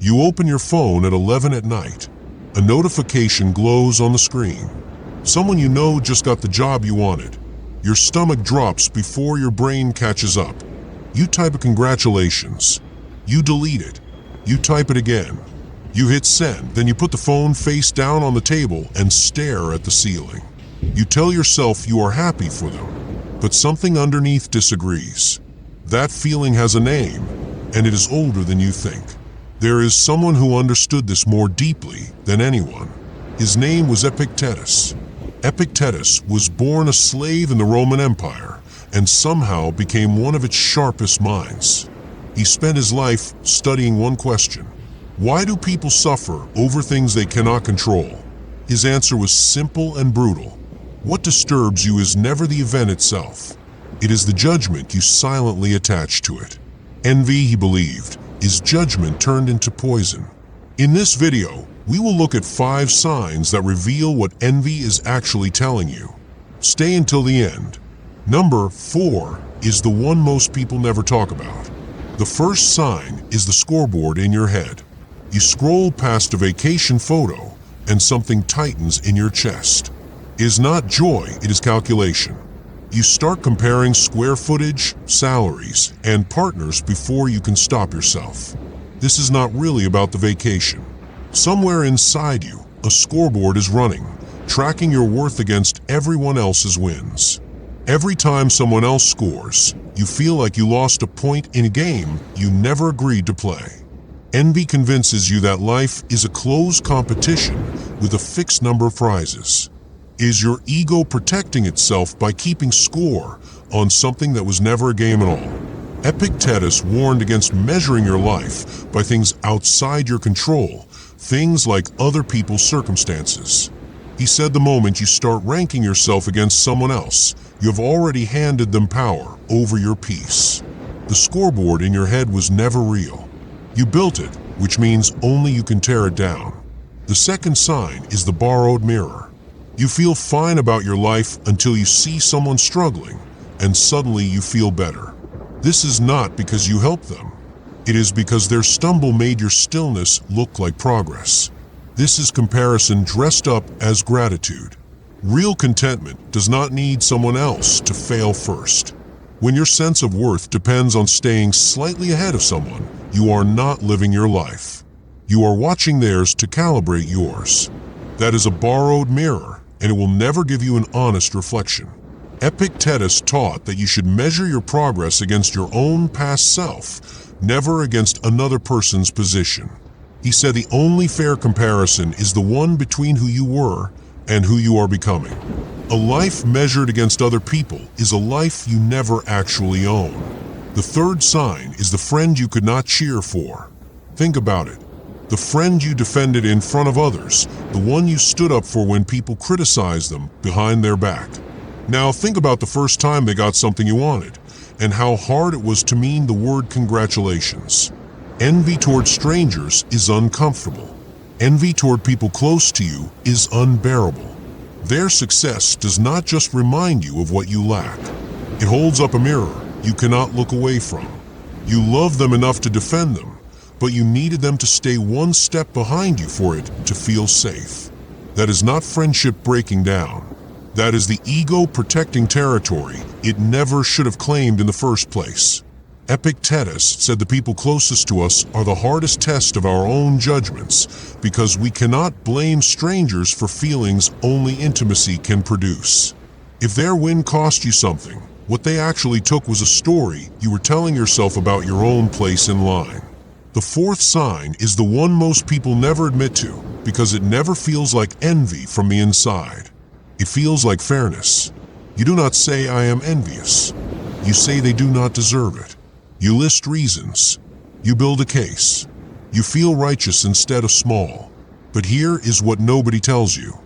You open your phone at 11 at night. A notification glows on the screen. Someone you know just got the job you wanted. Your stomach drops before your brain catches up. You type a congratulations. You delete it. You type it again. You hit send, then you put the phone face down on the table and stare at the ceiling. You tell yourself you are happy for them, but something underneath disagrees. That feeling has a name, and it is older than you think. There is someone who understood this more deeply than anyone. His name was Epictetus. Epictetus was born a slave in the Roman Empire and somehow became one of its sharpest minds. He spent his life studying one question: why do people suffer over things they cannot control? His answer was simple and brutal. What disturbs you is never the event itself. It is the judgment you silently attach to it. Envy, he believed, is judgment turned into poison. In this video, we will look at 5 signs that reveal what envy is actually telling you. Stay until the end. Number 4 is the one most people never talk about. The first sign is the scoreboard in your head. You scroll past a vacation photo and something tightens in your chest. It is not joy, it is calculation. You start comparing square footage, salaries, and partners before you can stop yourself. This is not really about the vacation. Somewhere inside you, a scoreboard is running, tracking your worth against everyone else's wins. Every time someone else scores, you feel like you lost a point in a game you never agreed to play. Envy convinces you that life is a closed competition with a fixed number of prizes. Is your ego protecting itself by keeping score on something that was never a game at all? Epictetus warned against measuring your life by things outside your control, things like other people's circumstances. He said the moment you start ranking yourself against someone else, you have already handed them power over your peace. The scoreboard in your head was never real. You built it, which means only you can tear it down. The second sign is the borrowed mirror. You feel fine about your life until you see someone struggling, and suddenly you feel better. This is not because you helped them. It is because their stumble made your stillness look like progress. This is comparison dressed up as gratitude. Real contentment does not need someone else to fail first. When your sense of worth depends on staying slightly ahead of someone, you are not living your life. You are watching theirs to calibrate yours. That is a borrowed mirror, and it will never give you an honest reflection. Epictetus taught that you should measure your progress against your own past self, never against another person's position. He said the only fair comparison is the one between who you were and who you are becoming. A life measured against other people is a life you never actually own. The third sign is the friend you could not cheer for. Think about it. The friend you defended in front of others, the one you stood up for when people criticized them behind their back. Now think about the first time they got something you wanted, and how hard it was to mean the word congratulations. Envy toward strangers is uncomfortable. Envy toward people close to you is unbearable. Their success does not just remind you of what you lack. It holds up a mirror you cannot look away from. You love them enough to defend them, but you needed them to stay one step behind you for it to feel safe. That is not friendship breaking down. That is the ego protecting territory it never should have claimed in the first place. Epictetus said the people closest to us are the hardest test of our own judgments because we cannot blame strangers for feelings only intimacy can produce. If their win cost you something, what they actually took was a story you were telling yourself about your own place in line. The fourth sign is the one most people never admit to because it never feels like envy from the inside. It feels like fairness. You do not say, "I am envious." You say they do not deserve it. You list reasons. You build a case. You feel righteous instead of small. But here is what nobody tells you.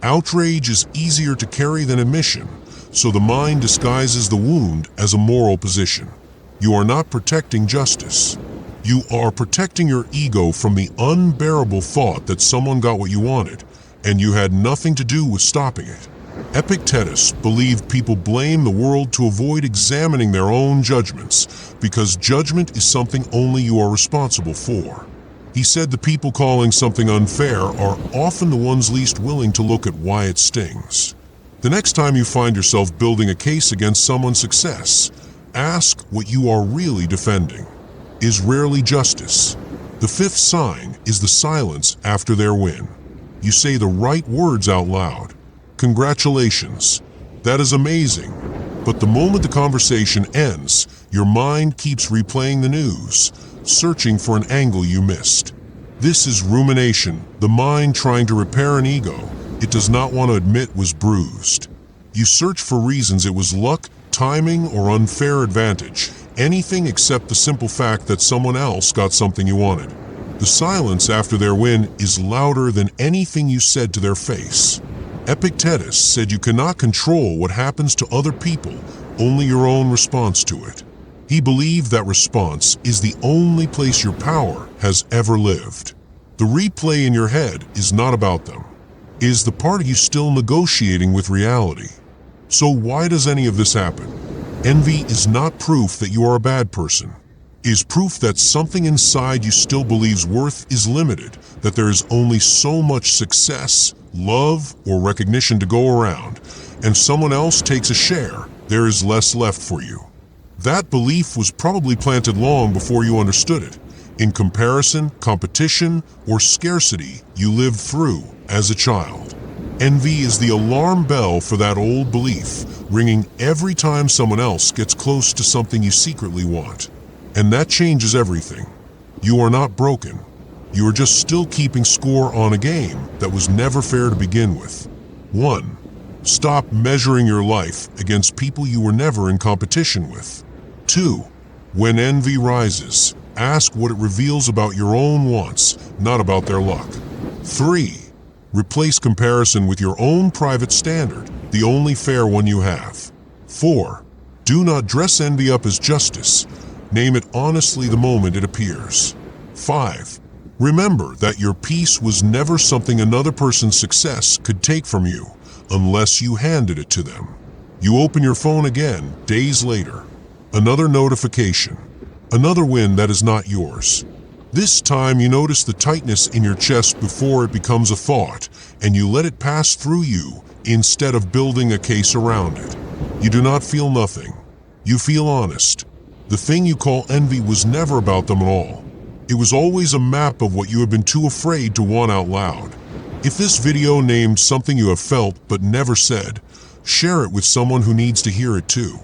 Outrage is easier to carry than admission, so the mind disguises the wound as a moral position. You are not protecting justice. You are protecting your ego from the unbearable thought that someone got what you wanted, and you had nothing to do with stopping it. Epictetus believed people blame the world to avoid examining their own judgments, because judgment is something only you are responsible for. He said the people calling something unfair are often the ones least willing to look at why it stings. The next time you find yourself building a case against someone's success, ask what you are really defending. Is rarely justice. The fifth sign is the silence after their win. You say the right words out loud. Congratulations. That is amazing. But the moment the conversation ends, your mind keeps replaying the news, searching for an angle you missed. This is rumination, the mind trying to repair an ego it does not want to admit was bruised. You search for reasons it was luck, timing, or unfair advantage, anything except the simple fact that someone else got something you wanted. The silence after their win is louder than anything you said to their face. Epictetus said you cannot control what happens to other people, only your own response to it. He believed that response is the only place your power has ever lived. The replay in your head is not about them. It is the part of you still negotiating with reality. So why does any of this happen? Envy is not proof that you are a bad person. It is proof that something inside you still believes worth is limited, that there is only so much success, love, or recognition to go around, and someone else takes a share, there is less left for you. That belief was probably planted long before you understood it. In comparison, competition, or scarcity you lived through as a child. Envy is the alarm bell for that old belief, ringing every time someone else gets close to something you secretly want. And that changes everything. You are not broken. You are just still keeping score on a game that was never fair to begin with. 1. Stop measuring your life against people you were never in competition with. 2. When envy rises, ask what it reveals about your own wants, not about their luck. 3. Replace comparison with your own private standard, the only fair one you have. 4. Do not dress envy up as justice. Name it honestly the moment it appears. 5. Remember that your peace was never something another person's success could take from you, unless you handed it to them. You open your phone again, days later. Another notification. Another win that is not yours. This time you notice the tightness in your chest before it becomes a thought, and you let it pass through you instead of building a case around it. You do not feel nothing. You feel honest. The thing you call envy was never about them at all. It was always a map of what you have been too afraid to want out loud. If this video named something you have felt but never said, share it with someone who needs to hear it too.